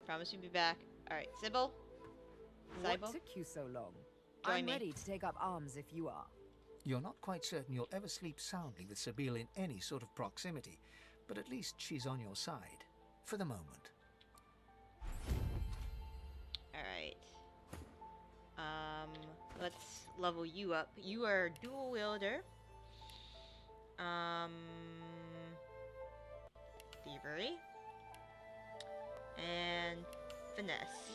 Promise you'll be back. Alright, Sybil? What Sybil? took you so long? Join I'm me. ready to take up arms if you are. You're not quite certain you'll ever sleep soundly with Sabine in any sort of proximity, but at least she's on your side. For the moment. Alright. Let's level you up. You are dual wielder. Thievery. And finesse.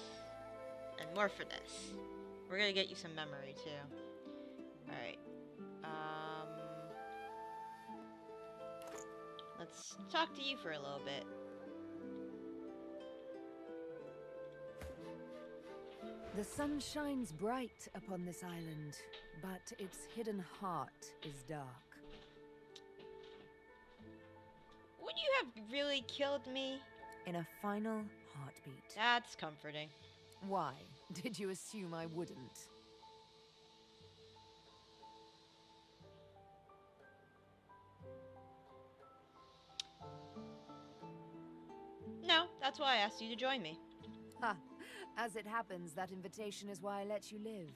And more finesse. We're gonna get you some memory too. Alright. Let's talk to you for a little bit. The sun shines bright upon this island, but its hidden heart is dark. Would you have really killed me? In a final heartbeat. That's comforting. Why? Did you assume I wouldn't? No, that's why I asked you to join me. Ha! As it happens, that invitation is why I let you live.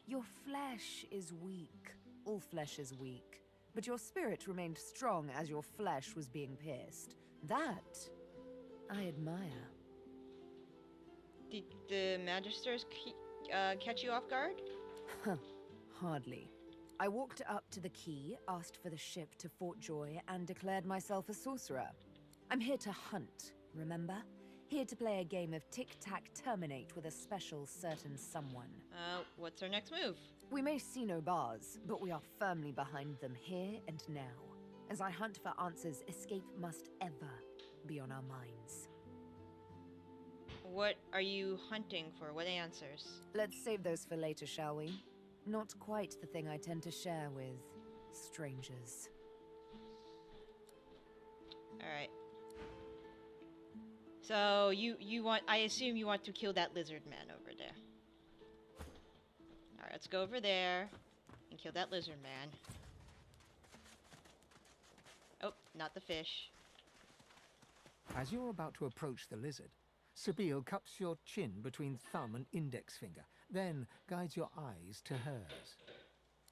Your flesh is weak. All flesh is weak. But your spirit remained strong as your flesh was being pierced. That I admire. Did the Magisters catch you off guard? Hardly. I walked up to the quay, asked for the ship to Fort Joy, and declared myself a sorcerer. I'm here to hunt, remember? Here to play a game of tic-tac-terminate with a special certain someone. What's our next move? We may see no bars, but we are firmly behind them here and now. As I hunt for answers, escape must ever be on our minds. What are you hunting for? What answers? Let's save those for later, shall we? Not quite the thing I tend to share with strangers. Alright. So, you want... I assume you want to kill that lizard man over there. Alright, let's go over there and kill that lizard man. Oh, not the fish. As you're about to approach the lizard, Sabine cups your chin between thumb and index finger, then guides your eyes to hers.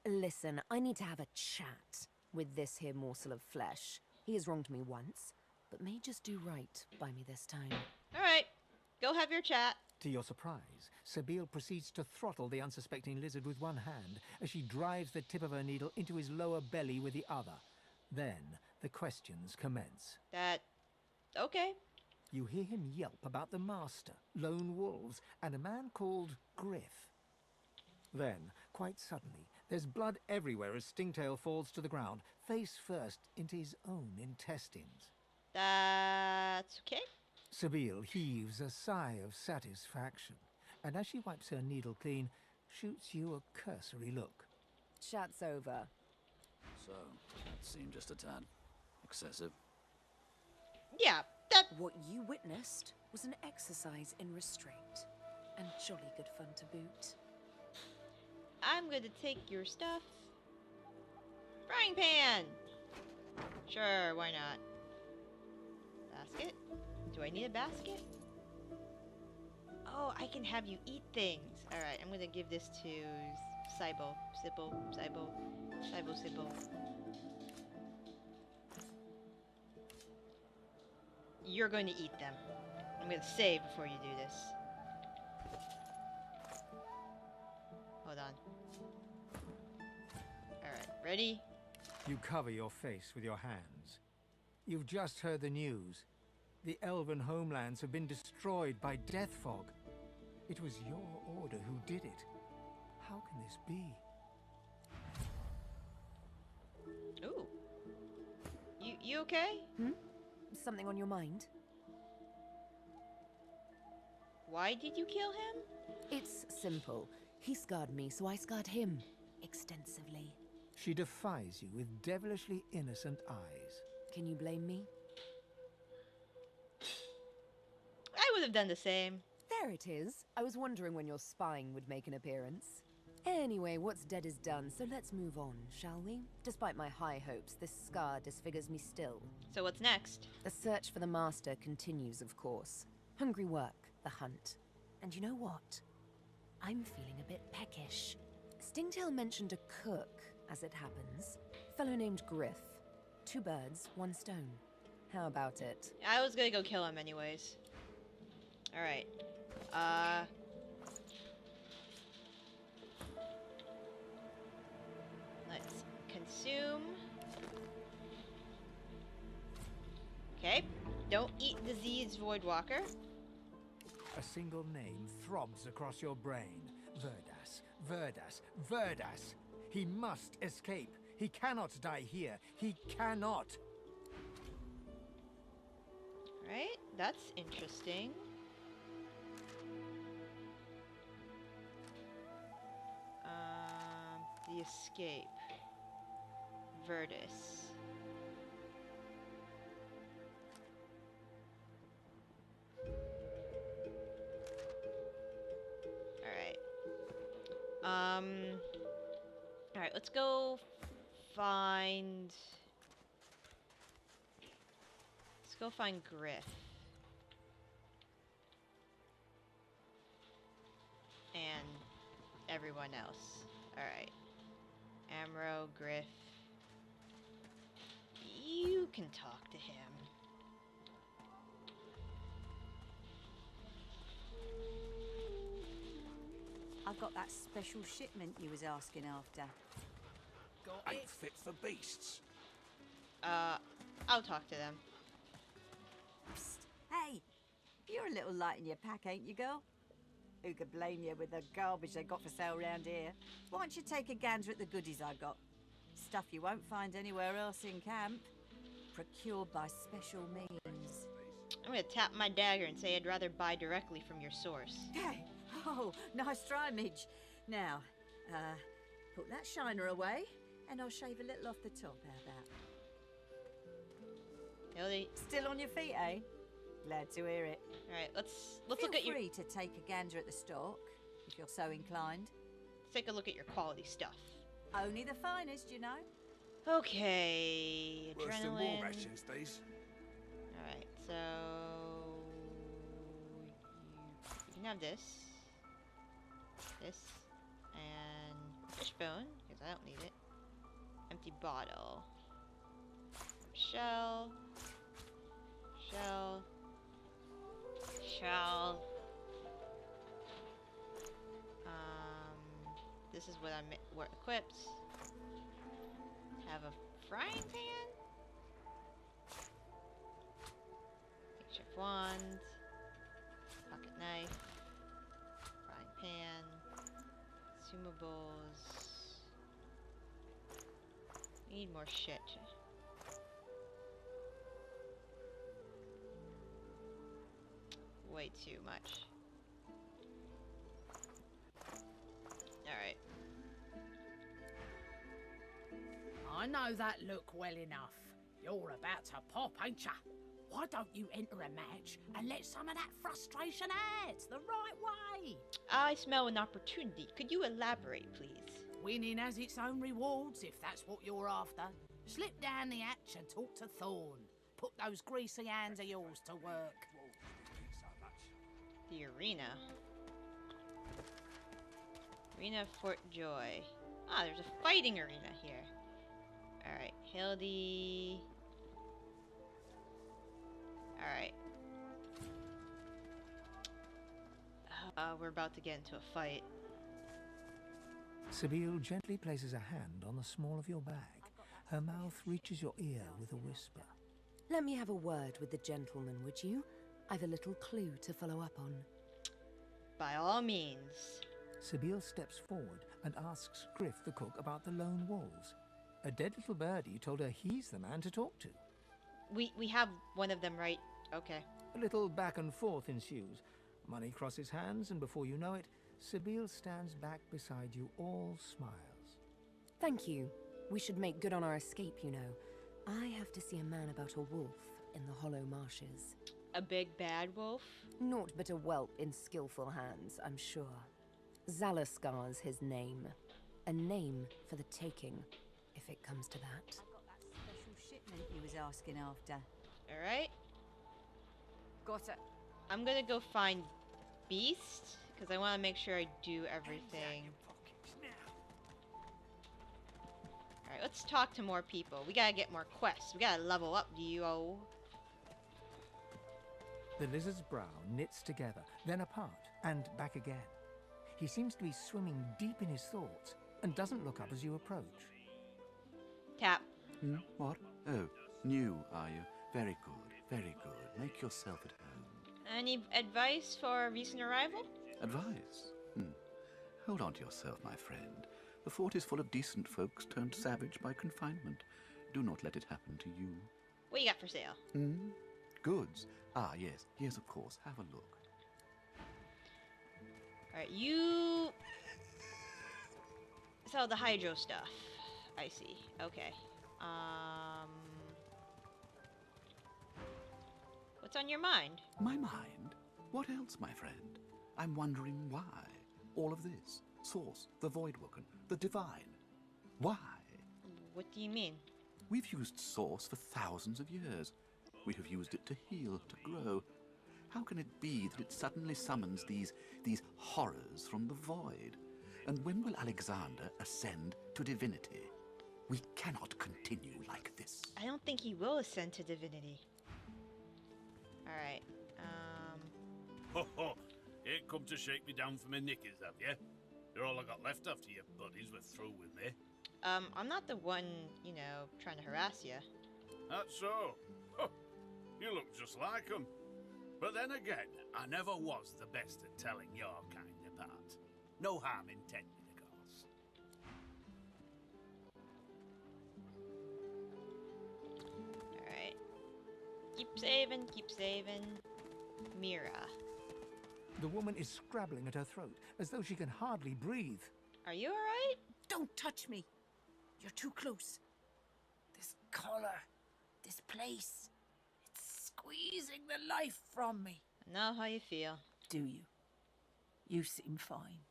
Listen, I need to have a chat with this here morsel of flesh. He has wronged me once, but may just do right by me this time. Alright, go have your chat. To your surprise, Sabine proceeds to throttle the unsuspecting lizard with one hand as she drives the tip of her needle into his lower belly with the other. Then the questions commence. Okay. You hear him yelp about the master, lone wolves, and a man called Griff. Then, quite suddenly, there's blood everywhere as Stingtail falls to the ground, face first into his own intestines. That's okay. Sabine heaves a sigh of satisfaction, and as she wipes her needle clean, shoots you a cursory look. Chat's over. So, it seemed just a tad excessive. Yeah, What you witnessed was an exercise in restraint, and jolly good fun to boot. I'm gonna take your stuff. Frying pan! Sure, why not? Basket? Do I need a basket? Oh, I can have you eat things. Alright, I'm gonna give this to Sybil. Sybil. You're going to eat them. I'm gonna save before you do this. Hold on. Alright, ready? You cover your face with your hands. You've just heard the news. The elven homelands have been destroyed by death fog. It was your order who did it. How can this be? Ooh. You okay? Something on your mind? Why did you kill him? It's simple. He scarred me, so I scarred him. Extensively. She defies you with devilishly innocent eyes. Can you blame me? I would have done the same. There it is. I was wondering when your spying would make an appearance. Anyway, what's dead is done, so let's move on, shall we? Despite my high hopes, this scar disfigures me still. So what's next? The search for the master continues, of course. Hungry work. the hunt. And you know what? I'm feeling a bit peckish. Stingtail mentioned a cook, as it happens. Fellow named Griff. 2 birds, 1 stone. How about it? I was gonna go kill him anyways. Alright. Let's consume. Okay. Don't eat disease, Voidwalker. A single name throbs across your brain. Verdas, Verdas, Verdas. He must escape. He cannot die here. He cannot. Right? That's interesting. The escape. Verdus. Alright, let's go find... Let's go find Griff. And everyone else. Alright. Amro, Griff. You can talk to him. I got that special shipment you was asking after. Ain't fit for beasts. I'll talk to them. Psst. Hey, you're a little light in your pack, ain't you, girl? Who could blame you with the garbage they got for sale round here? Why don't you take a gander at the goodies I got? Stuff you won't find anywhere else in camp. Procured by special means. I'm gonna tap my dagger and say I'd rather buy directly from your source. Hey, oh, nice try, Midge. Now, put that shiner away, and I'll shave a little off the top. How about? Hildy. Still on your feet, eh? Glad to hear it. Alright, let's look at Feel your... free to take a gander at the stock, if you're so inclined. Let's take a look at your quality stuff. Only the finest, you know. Okay, Worse than war adrenaline. rations, these. Alright, so... You can have this. This. And fishbone, because I don't need it. Empty bottle. Shell. Shell. Shell. This is what I'm equipped. Have a frying pan. Makeshift wand. Pocket knife. Frying pan. Consumables. Need more shit. Way too much. Alright. I know that look well enough. You're about to pop, ain't ya? Why don't you enter a match and let some of that frustration out the right way? I smell an opportunity. Could you elaborate, please? Winning has its own rewards, if that's what you're after. Slip down the hatch and talk to Thorn. Put those greasy hands of yours to work. The arena. Arena Fort Joy. Ah, there's a fighting arena here. Alright, Hildy. Alright. We're about to get into a fight. Sibyl gently places a hand on the small of your bag. Her mouth reaches your ear with a whisper. Let me have a word with the gentleman, would you? I've a little clue to follow up on. By all means. Sibyl steps forward and asks Griff the cook about the lone wolves. A dead little birdie told her he's the man to talk to. We have one of them, right? Okay. A little back and forth ensues. Money crosses hands, and before you know it, Sibyl stands back beside you, all smiles. Thank you. We should make good on our escape, you know. I have to see a man about a wolf in the hollow marshes. A big bad wolf? Naught but a whelp in skillful hands, I'm sure. Zalaskar's his name. A name for the taking, if it comes to that. I got that special shipment you was asking after. Alright. Got it. I'm gonna go find beast, because I want to make sure I do everything. Alright, let's talk to more people. We gotta get more quests. We gotta level up, yo. The lizard's brow knits together, then apart, and back again. He seems to be swimming deep in his thoughts, and doesn't look up as you approach. Tap. What? Oh, new, are you? Very good, very good. Make yourself at home. Any advice for a recent arrival? Advice? Hold on to yourself, my friend. The fort is full of decent folks turned savage by confinement. Do not let it happen to you. What you got for sale? Goods. Ah, yes. Yes, of course. Have a look. Alright, you sell the hydro stuff. I see. Okay. What's on your mind? My mind? What else, my friend? I'm wondering why. All of this. Source, the Voidwoken, the Divine. Why? What do you mean? We've used Source for thousands of years. We have used it to heal, to grow. How can it be that it suddenly summons these horrors from the void? And when will Alexander ascend to divinity? We cannot continue like this. I don't think he will ascend to divinity. Alright, Ho ho! Ain't come to shake me down for my knickers, have you? You're all I got left after your buddies were through with me. I'm not the one, you know, trying to harass you. That's so. Huh. You look just like 'em. But then again, I never was the best at telling your kind apart. No harm intended, of course. Alright. Keep saving, keep saving. Mira. The woman is scrabbling at her throat, as though she can hardly breathe. Are you alright? Don't touch me. You're too close. This collar, this place, it's squeezing the life from me. I know how you feel. Do you? You seem fine.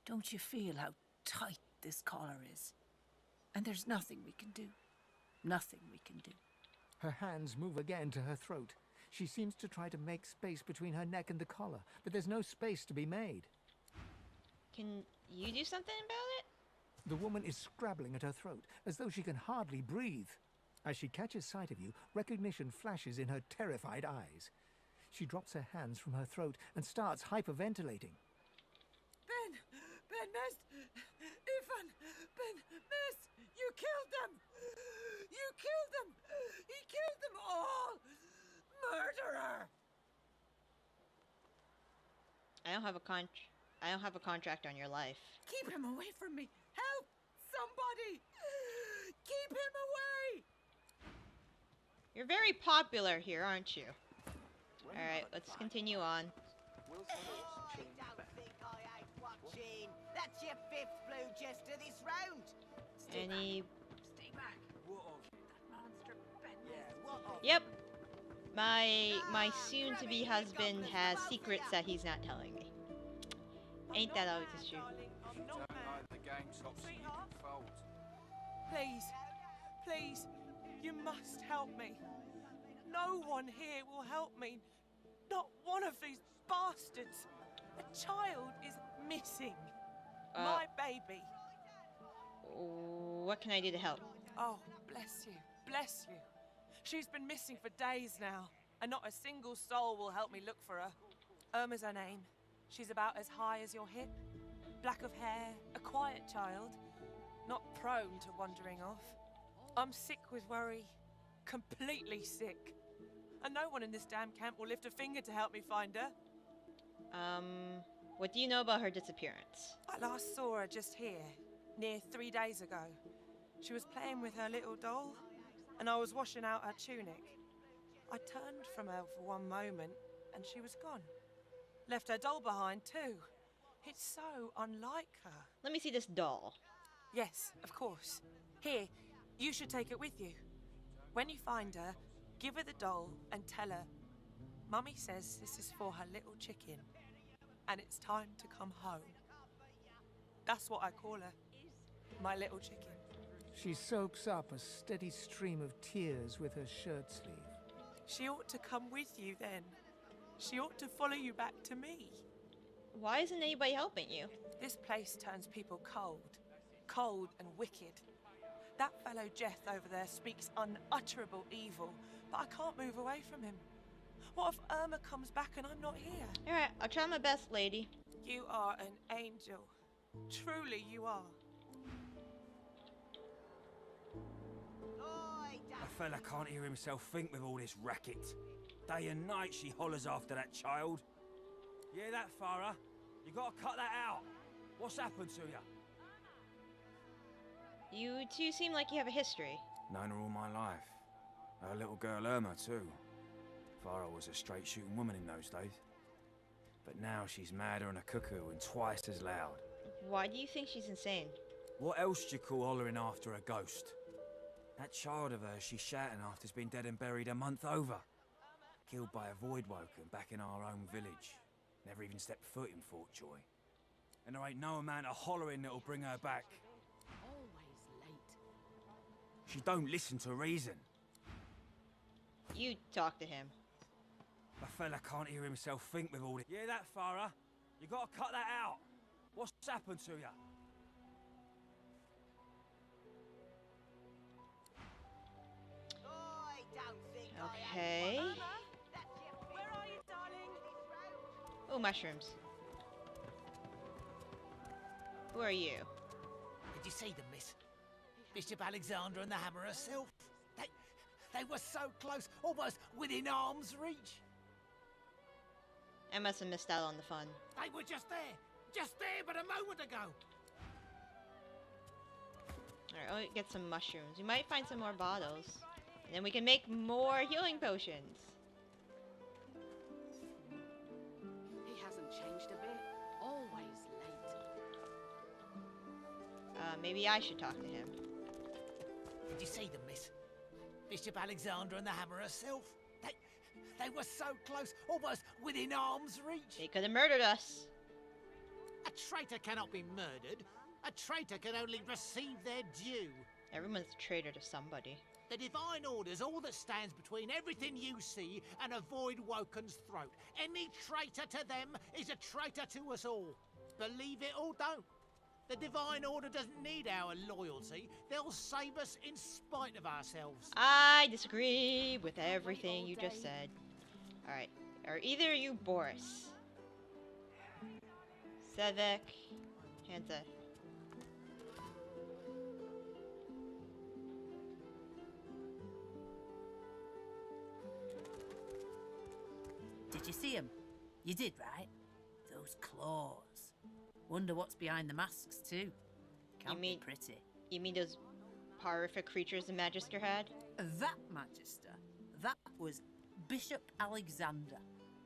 Don't you feel how tight this collar is? And there's nothing we can do. Nothing we can do. Her hands move again to her throat. She seems to try to make space between her neck and the collar, but there's no space to be made. Can you do something about it? The woman is scrabbling at her throat, as though she can hardly breathe. As she catches sight of you, recognition flashes in her terrified eyes. She drops her hands from her throat and starts hyperventilating. Ben Mest, Ifan, Ben Mest, you killed them! You killed them! He killed them all! Murderer! I don't have a contract on your life. Keep him away from me! Help! Somebody! Keep him away! You're very popular here, aren't you? Alright, let's continue on. That's your fifth blue jester this round. Any... Stay back! That monster Ben. Yep. My soon-to-be husband has secrets that he's not telling me. Ain't that always the truth? Please, please, you must help me. No one here will help me. Not one of these bastards. A child is missing. My baby. What can I do to help? Oh, bless you, bless you. She's been missing for days now, and not a single soul will help me look for her. Irma's her name. She's about as high as your hip. Black of hair, a quiet child. Not prone to wandering off. I'm sick with worry. Completely sick. And no one in this damn camp will lift a finger to help me find her. What do you know about her disappearance? I last saw her just here, near 3 days ago. She was playing with her little doll, and I was washing out her tunic. I turned from her for one moment, and she was gone. Left her doll behind, too. It's so unlike her. Let me see this doll. Yes, of course. Here, you should take it with you. When you find her, give her the doll and tell her, Mummy says this is for her little chicken, and it's time to come home. That's what I call her. My little chicken. She soaks up a steady stream of tears with her shirt sleeve. She ought to come with you then. She ought to follow you back to me. Why isn't anybody helping you? This place turns people cold. Cold and wicked. That fellow Jeth over there speaks unutterable evil, but I can't move away from him. What if Irma comes back and I'm not here? Alright, I'll try my best, lady. You are an angel. Truly you are. A fella can't hear himself think with all this racket. Day and night she hollers after that child. Yeah, that Farah. You gotta cut that out. What's happened to you? You two seem like you have a history. Known her all my life. Her little girl Irma, too. Farah was a straight-shooting woman in those days. But now she's madder than a cuckoo and twice as loud. Why do you think she's insane? What else do you call hollering after a ghost? That child of hers she's shouting after's been dead and buried a month over. Killed by a void woken back in our own village. Never even stepped foot in Fort Joy. And there ain't no amount of hollering that'll bring her back. Always late. She don't listen to reason. You talk to him. A fella can't hear himself think with all this. Yeah, that Farah. You gotta cut that out. What's happened to you? Okay. Where are you, darling? Oh, mushrooms. Who are you? Did you see them, miss? Bishop Alexander and the Hammer herself. They were so close, almost within arm's reach. I must have missed out on the fun. They were just there but a moment ago. Alright, I'll get some mushrooms. We might find some more bottles. And then we can make more healing potions. He hasn't changed a bit. Always late. Maybe I should talk to him. Did you see them, miss? Bishop Alexander and the Hammer herself. They were so close, almost within arm's reach. They could have murdered us. A traitor cannot be murdered. A traitor can only receive their due. Everyone's a traitor to somebody. The Divine Order's all that stands between everything you see and a Void Woken's throat. Any traitor to them is a traitor to us all. Believe it or don't. The Divine Order doesn't need our loyalty. They'll save us in spite of ourselves. I disagree with everything you just said. Alright. Are either you Boris? Sevek. Hansa. Did you see him? You did, right? Those claws. Wonder what's behind the masks, too. Can't be pretty. You mean those horrific creatures the Magister had? That Magister, that was Bishop Alexander,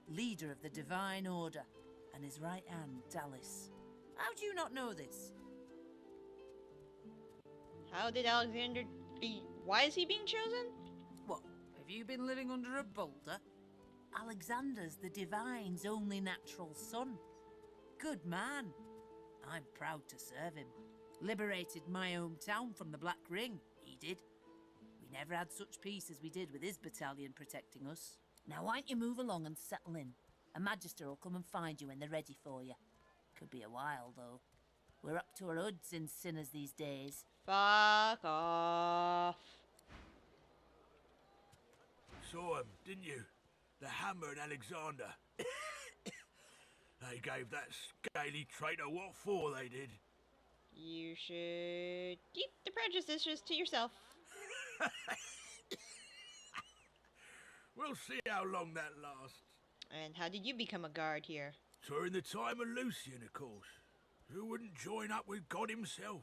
leader of the Divine Order, and his right hand, Dallas. How do you not know this? How did Alexander be... Why is he being chosen? What, have you been living under a boulder? Alexander's the Divine's only natural son. Good man. I'm proud to serve him. Liberated my hometown from the Black Ring, he did. We never had such peace as we did with his battalion protecting us. Now why don't you move along and settle in? A Magister will come and find you when they're ready for you. Could be a while, though. We're up to our hoods in sinners these days. Fuck off. Saw him, didn't you? The Hammer and Alexander. They gave that scaly traitor what for, they did. You should keep the prejudices to yourself. We'll see how long that lasts. And how did you become a guard here? During the time of Lucian, of course. Who wouldn't join up with God himself?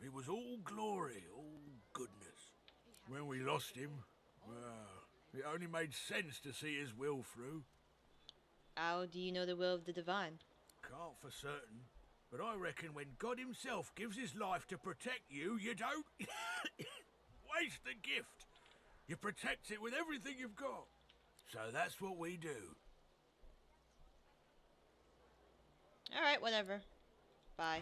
He was all glory, all goodness. When we lost him, well, it only made sense to see his will through. How do you know the will of the Divine? Can't for certain, but I reckon when God himself gives his life to protect you, you don't waste the gift. You protect it with everything you've got. So that's what we do. Alright, whatever. Bye.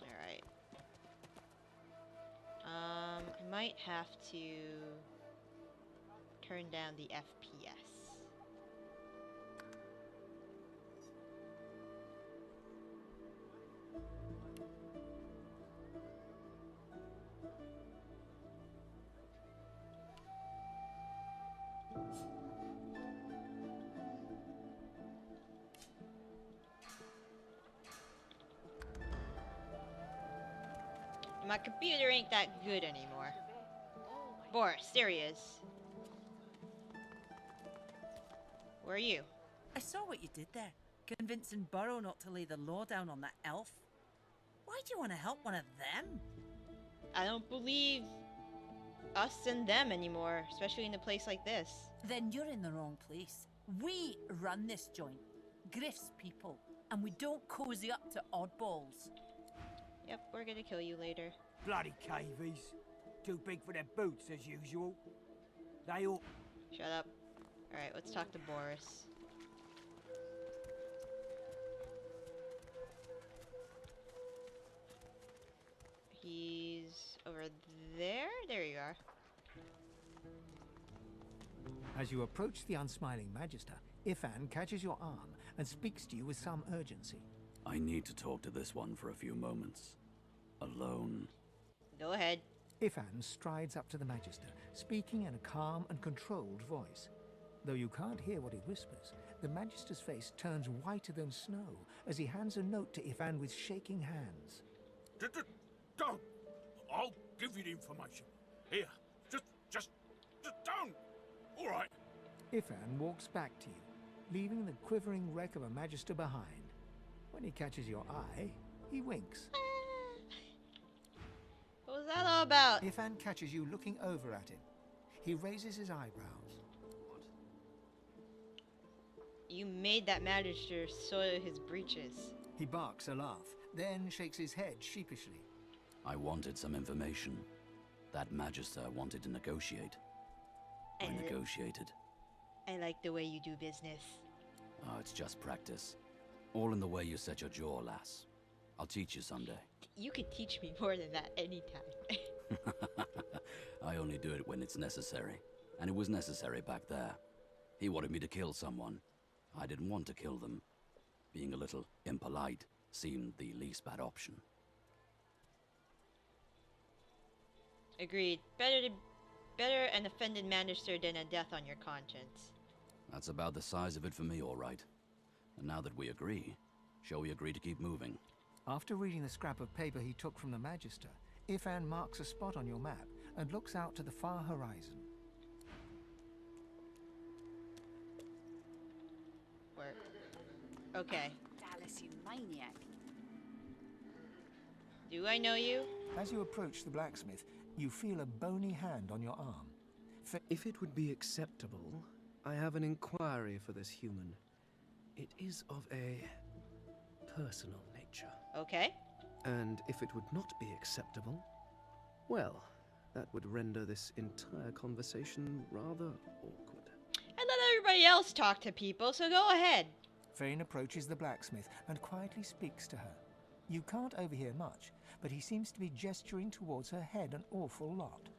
Alright. I might have to turn down the FPS. My computer ain't that good anymore. Boris, there he is. Where are you? I saw what you did there, convincing Burrow not to lay the law down on that elf. Why do you want to help one of them? I don't believe us and them anymore, especially in a place like this. Then you're in the wrong place. We run this joint, Griff's people, and we don't cozy up to oddballs. Yep, we're gonna kill you later. Bloody cavies. Too big for their boots, as usual. They all... Shut up. Alright, let's talk to Boris. He's over there? There you are. As you approach the unsmiling Magister, Ifan catches your arm and speaks to you with some urgency. I need to talk to this one for a few moments. Alone. Go ahead. Ifan strides up to the Magister, speaking in a calm and controlled voice. Though you can't hear what he whispers, the Magister's face turns whiter than snow as he hands a note to Ifan with shaking hands. Don't! I'll give you the information. Here, just don't! All right. Ifan walks back to you, leaving the quivering wreck of a Magister behind. When he catches your eye, he winks. What was that all about? Ifan catches you looking over at him. He raises his eyebrows. You made that Magister soil his breeches. He barks a laugh, then shakes his head sheepishly. I wanted some information. That Magister wanted to negotiate. I negotiated. I like the way you do business. Oh, it's just practice. All in the way you set your jaw, lass. I'll teach you someday. You could teach me more than that anytime. I only do it when it's necessary. And it was necessary back there. He wanted me to kill someone. I didn't want to kill them. Being a little impolite seemed the least bad option. Agreed. Better an offended Magister than a death on your conscience. That's about the size of it for me, all right. And now that we agree, shall we agree to keep moving? After reading the scrap of paper he took from the Magister, Ifan marks a spot on your map and looks out to the far horizon. Where? Okay. Dallas, you maniac. Do I know you? As you approach the blacksmith, you feel a bony hand on your arm. If it would be acceptable, I have an inquiry for this human. It is of a personal nature. Okay. And if it would not be acceptable, well, that would render this entire conversation rather awkward. I let everybody else talk to people, so go ahead. Fane approaches the blacksmith and quietly speaks to her. You can't overhear much, but he seems to be gesturing towards her head an awful lot.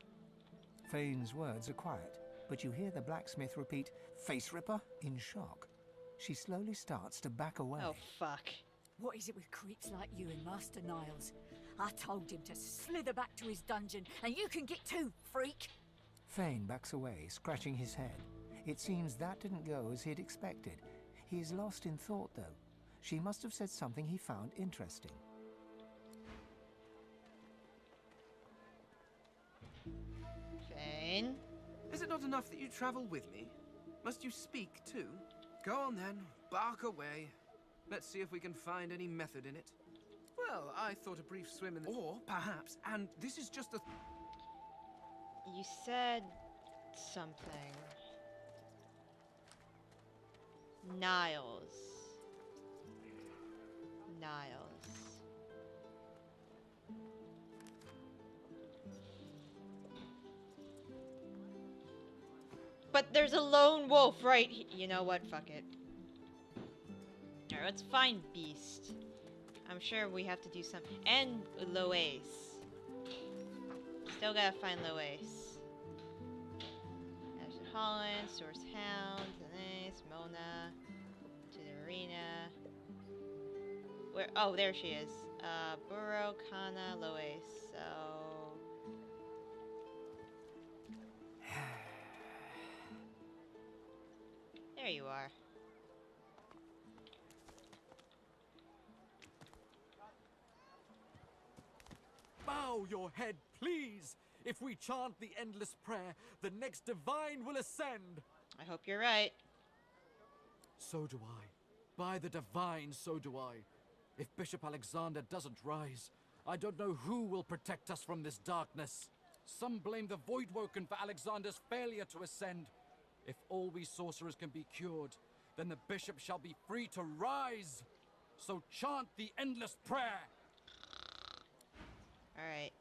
Fane's words are quiet, but you hear the blacksmith repeat, "Face Ripper," in shock. She slowly starts to back away. Oh, fuck. What is it with creeps like you and Master Niles? I told him to slither back to his dungeon, and you can get too, freak! Fane backs away, scratching his head. It seems that didn't go as he'd expected. He is lost in thought, though. She must have said something he found interesting. Fane? Is it not enough that you travel with me? Must you speak too? Go on then, bark away. Let's see if we can find any method in it. Well, I thought a brief swim in the... Or perhaps, and this is just a... You said something. Niles. But there's a lone wolf, right? You know what? Fuck it. Alright, let's find Beast. I'm sure we have to do some... And Lois. Still gotta find Lois. Ashton Holland, Source Hound, Denise, Mona, to the arena. Where? Oh, there she is. Burrow, Kana, Lois. So... There you are. Bow your head, please. If we chant the endless prayer, the next divine will ascend. I hope you're right. So do I. By the divine, so do I. If Bishop Alexander doesn't rise, I don't know who will protect us from this darkness. Some blame the Voidwoken for Alexander's failure to ascend. If all we sorcerers can be cured, then the bishop shall be free to rise. So chant the endless prayer. Alright.